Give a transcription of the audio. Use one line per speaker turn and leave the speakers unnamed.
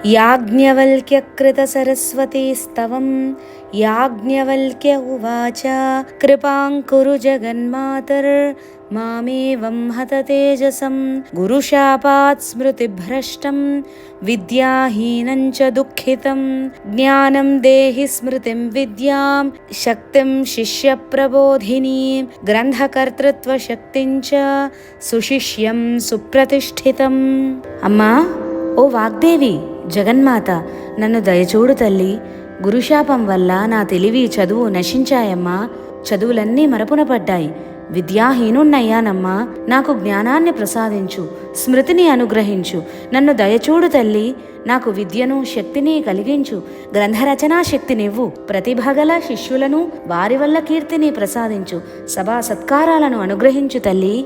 యాజ్ఞవల్క్యకృత సరస్వతీస్తవం యాజ్ఞవల్క్య ఉవాచ కృపాం కురు జగన్మాతర్ మామేవం హత తేజసం గురుశాపాత్ స్మృతిభ్రష్టం విద్యాహీనం చ దుఃఖితం జ్ఞానం దేహి స్మృతిం విద్యాం శక్తిం శిష్య ప్రబోధినీం గ్రంథకర్తృత్వ శక్తిం చ సుశిష్యం సుప్రతిష్ఠితం. అమ్మా, ఓ వాగ్దేవి, జగన్మాత, నన్ను దయచూడు తల్లి. గురుశాపం వల్ల నా తెలివి చదువు నశించాయమ్మా. చదువులన్నీ మరపున పడ్డాయి. విద్యాహీనున్నయ్యానమ్మా. నాకు జ్ఞానాన్ని ప్రసాదించు, స్మృతిని అనుగ్రహించు. నన్ను దయచూడు తల్లి. నాకు విద్యను శక్తిని కలిగించు. గ్రంథరచనా శక్తినివ్వు. ప్రతిభగల శిష్యులను వారి వల్ల కీర్తిని ప్రసాదించు. సభా సత్కారాలను అనుగ్రహించు తల్లి.